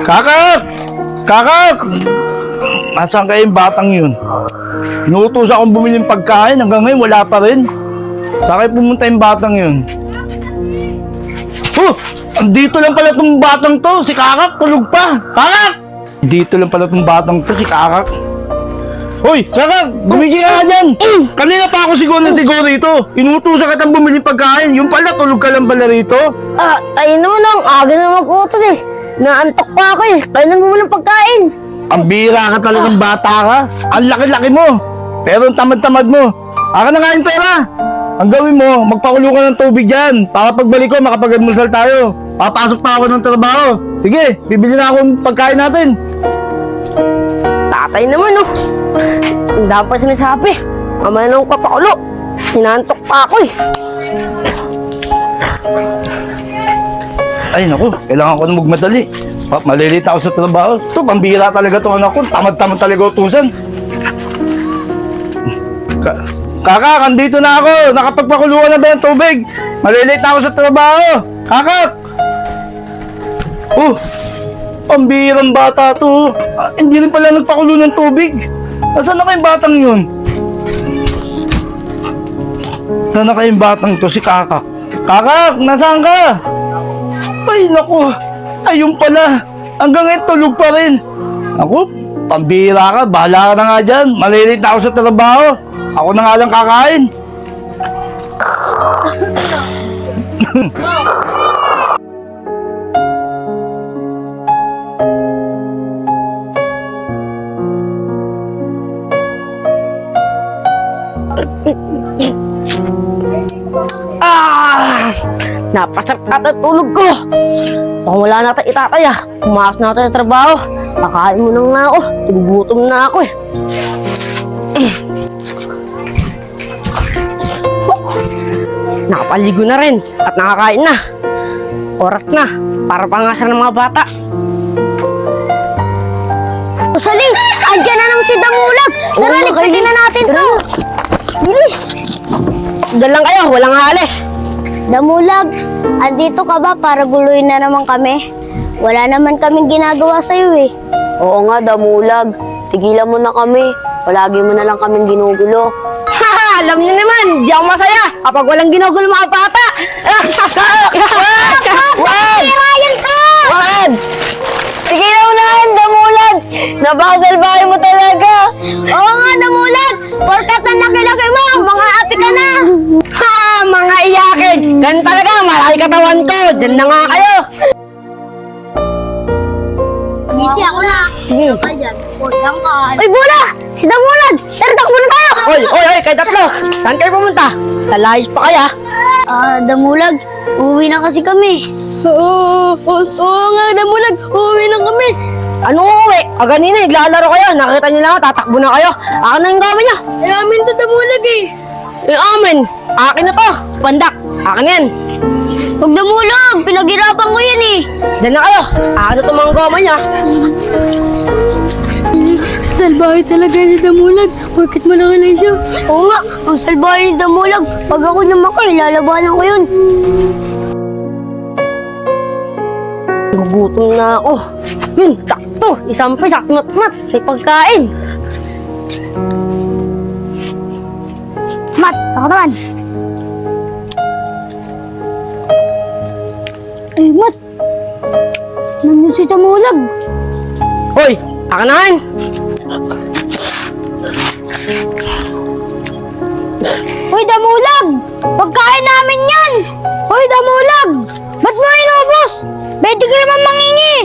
Kakak! Kakak! Nasaan kayo yung batang yun? Inuutos akong bumili ng pagkain, hanggang ngayon wala pa rin. Saan kayo pumunta yung batang yun? Andito lang pala itong batang to, si Kakak, tulog pa. Kakak! Dito lang pala itong batang to, si Kakak. Hoy, Kakak! Gumising ka nga dyan! Kanina pa ako siguro rito. Inutusan kitang bumili ng pagkain. Yung pala, tulog ka lang pala rito. Ayun naman ang aga na mag-utos eh. Naantok pa ako eh. Kaya nang bumili ng pagkain. Ang bira ka talagang bata ka. Ang laki-laki mo. Pero ang tamad-tamad mo. Aka na nga yung pera. Ang gawin mo, magpakulo ka ng tubig dyan. Para pagbalik ko, makapag-almusal tayo. Papasok pa ako ng trabaho. Sige, bibili na akong pagkain natin. Tatay naman oh. Ang dami pa sinasabi. Mamaya nang papakulo. Hinantok pa ako eh. Ay naku, kailangan ko na magmadali. Malilita ako sa trabaho. Ito, pambira talaga ito anak ko. Tamad-tamad talaga utusan. Kakak, andito na ako. Nakapagpakuluan na ba yung tubig? Malilita ako sa trabaho. Kakak! Pambirang bata to. Hindi rin pala nagpakulo ng tubig. Nasaan na kayong batang yun? Nasaan na kayong batang to, si Kakak? Kakak, nasaan ka? Ay, naku. Ayun pala. Hanggang ngayon tulog pa rin. Naku, pambira ka. Bahala ka na nga dyan. Malilit na ako sa trabaho. Ako na nga lang kakain. Napasarap ata tulog ko. Kung wala natin itatay ah. Pumasok na tayo sa trabaho. Pakain mo nang na ako. Gugutom na ako eh. Nakapaligo na rin at nakakain na. Oras na para pangasar ng mga bata. Usali, andyan na naman si Damulag. Tara, ligpitin na natin to. Bilis. Diyan lang kayo, walang aalis. Damulag, andito ka ba para guluhin na naman kami? Wala naman kaming ginagawa sa'yo eh. Oo nga, Damulag. Tigilan mo na kami. Palagi mo na lang kaming ginugulo. Alam niyo naman, di ako masaya kapag walang ginugulo mga bata. Ryan ka! Wad! Sige na unahan, Damulag! Napakasalbahe mo talaga! Oo nga, Damulag. Porkat ang laki-laki mo, mga api ka na. Ha! Mga iyakin! Ganun talaga, malaki katawan ko. Diyan na nga kayo. Busy ako na. Sige. Ka dyan. Portang ka. Uy, Bula! Si Damulag! Tara, takbo na tayo! Oy, kayo tatlo! Saan kayo pumunta? Talayos pa kaya? Damulag, uuwi na kasi kami. Oo nga, Damulag. Uuwi na kami. Anong uuwi? Ganina, naglalaro kayo. Nakita niyo lang, tatakbo na kayo. Akin na yung gamit niyo. Amin to, Damulag eh. Amin. Akin na to. Pandak. Akin yan. Huwag Damulag, pinaghirapan ko yan eh. Diyan na kayo. Akin na to mga gamit niya. Salbahe talaga si Damulag. Bakit mo lang lang siya? Oo nga, ang salbahe ni Damulag. Pag ako naman kayo, lalabanan ko yun. Gugutom na ako. Yun, sakto. Isang pisak, nat-nat. May pagkain. Mat, ako naman. Eh, Mat. Nandun si Damulag. Hoy, akin na yan. Hoy, Damulag! Pagkain namin yan! Hoy, Damulag! Ba't mo inubos? Pwede ka naman mangingi!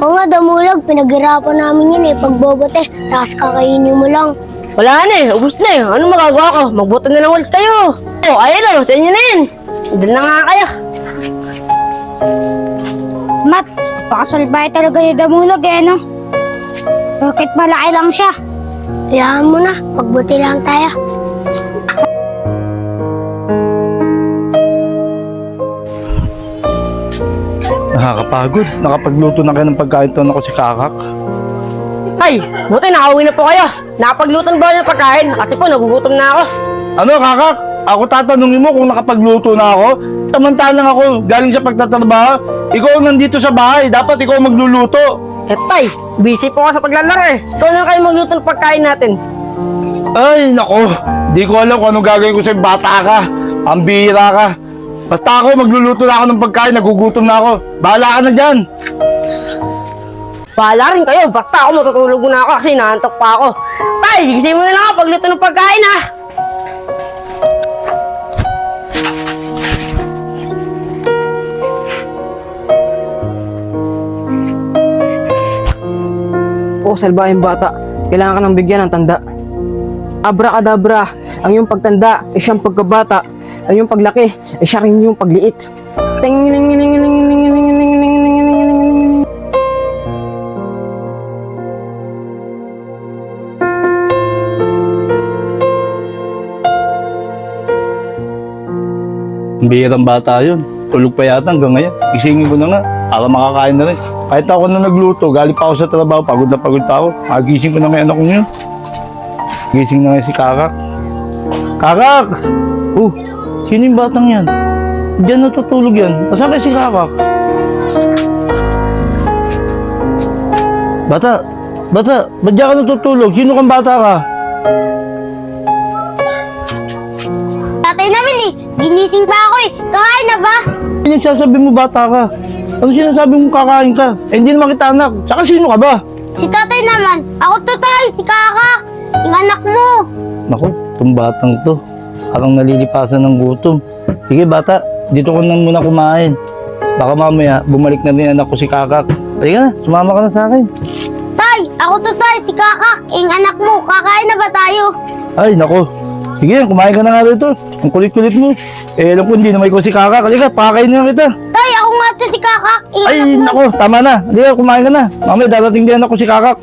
Oo nga, Damulag. Pinaghirapan namin yan eh. Pagbobote, tapos kakainin mo lang. Wala na eh. Ubus na eh. Ano magagawa ko? Magbuto na lang ulit kayo. Ayun o. Sa inyo na yan. Doon na nga kayo. Mat, pakasalbay talaga ni Damulag eh, no? Bakit malaki lang siya? Hayaan mo na. Pagbuti lang tayo. Nakakapagod. Nakapagluto na kayo ng pagkain to ako si Kakak. Ay, buti nakauwi na po kayo. Nakapagluto na ba kayo ng pagkain? Kasi po, nagugutom na ako. Ano, Kakak? Ako tatanungin mo kung nakapagluto na ako? Samantalang ako galing sa pagtatrabaho. Ikaw ang nandito sa bahay. Dapat ikaw magluluto. Tay, busy po ako sa paglalaro eh. Ikaw na kayo magluto ng pagkain natin. Ay, nako. Di ko alam kung anong gagawin ko sa'yo. Bata ka. Ang bihira ka. Basta ako, magluluto na ako ng pagkain. Nagugutom na ako. Bahala ka na dyan. Bahala rin kayo, basta ako matutulog na ako kasi naantok pa ako. Tay, gising mo na lang ako pagluto ng pagkain ha. Oh, salbahing bata. Kailangan ka nang bigyan ng tanda. Abracadabra, ang iyong pagtanda ay siyang pagkabata. Ang iyong paglaki ay siya rin yung pagliit. Ang bihirang bata yun. Tulog pa yata hanggang ngayon. Gisingin ko na nga. Para makakain na rin. Kahit ako na nagluto, galing pa ako sa trabaho, pagod na pagod pa ako. Magising ko na may anak ko yun. Gising na nga si Kakak. Kakak! Sino yung batang yan? Diyan natutulog yan. Nasaan kayo si Kakak? Bata! Ba't diyan ka natutulog? Sino kang bata ka? Tatay namin eh, ginising pa ako eh. Kakain na ba? Ano nagsasabi mo bata ka? Ano sinasabi mo kakain ka? Eh, hindi naman kita anak. Saka sino ka ba? Si tatay naman. Ako to tay, si Kakak. Yung anak mo. Naku, itong batang to. Parang nalilipasan ng gutom. Sige bata, dito ko na muna kumain. Baka mamaya, bumalik na rin anak ko si Kakak. Halika na, sumama ka na sa akin. Tay, ako to tay, si Kakak. Yung anak mo, kakain na ba tayo? Ay, naku. Sige, kumain ka na nga rito. Ang kulit-kulit mo. Eh, alam ko hindi naman ikaw si Kakak. Halika, pakain na kita. Tay, ako nga to si Kakak. Yung Ay, anak mo. naku, tama na. Halika, kumain ka na. Mamaya, darating din anak ko si Kakak.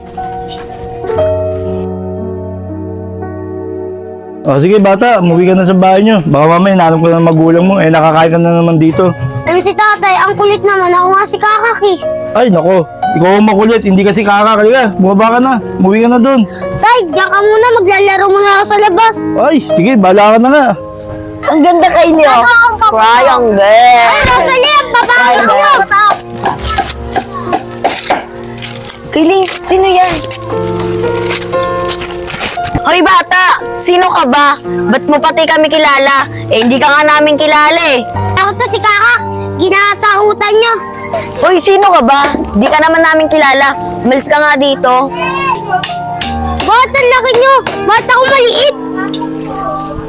O, sige bata, umuwi ka na sa bahay nyo. Baka mamaya, nalam ko na ng magulang mo. Eh, nakakain ka na naman dito. Si tatay, ang kulit naman. Ako nga si Kakak eh. Ay, nako. Ikaw ang makulit, hindi kasi Kakak. Halika, bumaba ka na. Umuwi ka na dun. Tay, diyan ka muna. Maglalaro muna ako sa labas. Ay, sige, bahala ka na nga. Ang ganda kayo niyo. Ano ang Triangle. Ay, Rosalie, papasok nyo. Kaylee, sino yan? Hoy bata, sino ka ba? Ba't mo pati kami kilala? Eh, hindi ka nga namin kilala eh. Ako to si Kakak. Ginatakutan nyo. Hoy, sino ka ba? Di ka naman namin kilala. Umalis ka nga dito. Bakit ang laki nyo? Bakit ako maliit?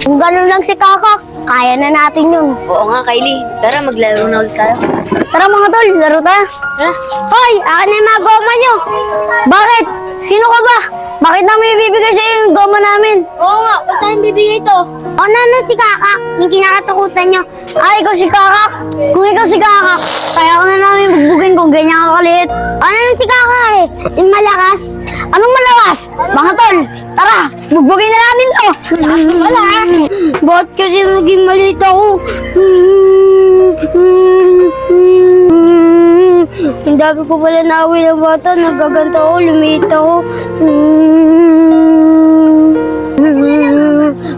Kung ganun lang si Kakak, kaya na natin yun. Oo nga, Kylie. Tara, maglaro na ulit tayo. Tara mga tol, laro tayo. Hoy, akin na yung mga goma nyo. Bakit? Sino ka ba? Bakit namin ibibigay sa iyo yung goma namin? Oo nga, ba't namin bibigay ito? O nanon si Kakak, yung kinakatakutan nyo. Ay, ikaw si Kakak. Kung ikaw si Kakak, kaya ka na namin bugbugin kung ganyan kakaliit. O nanon si Kakak eh, yung malakas. Anong malakas? Mga tol, tara, bugbugin na namin to. Wala. Bakit kasi maging maliit ako? Ang dami ko pala naaway ng bata, nagaganto ako, lumiit ako.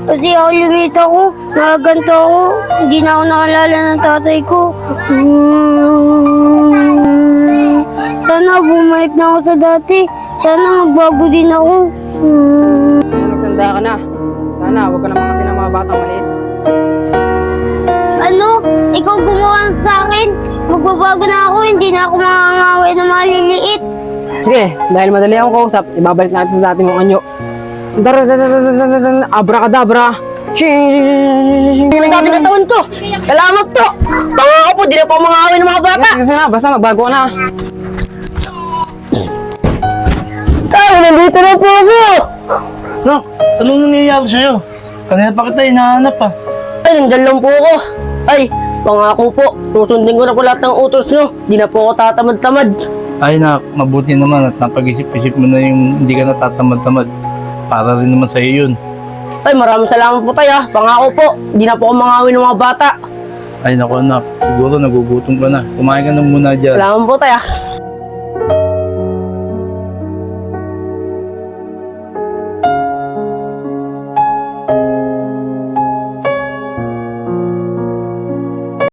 Kasi ako lumiit ako, nagaganto ako, hindi na ako nakalala ng tatay ko. Sana bumalik na ako sa dati, sana magbago din ako. Magtanda ka na. Sana, huwag ka na mga mga batang maliit. Ano? Ikaw gumawa sa akin? Magbabago na ako, hindi na ako makangaway na maliliit. Sige, dahil madali akong kausap, ibabalik natin sa dati mong anyo. Abracadabra. Ang dami katawan to. Salamat to. Tanga ko po, di na po mga awin ng mga bata. Sige na, basta magbago ka na. Tay, nandito na po ako. Nak, anong nangyayari sa'yo? Kanina pa kita hinahanap pa. Ay, nandyan lang po ako. Ay, pangako po, susundin ko na po lahat ng utos nyo. Di na po ako tatamad-tamad. Ay nak, mabuti naman at napag-isip-isip mo na yung hindi ka natatamad-tamad. Para rin naman sa'yo yun. Ay, maraming salamat po tayo. Pangako po, di na po ako mga awin ng mga bata. Ay naku anak, siguro nagugutom ka na. Kumain ka na muna dyan. Salamat po tayo.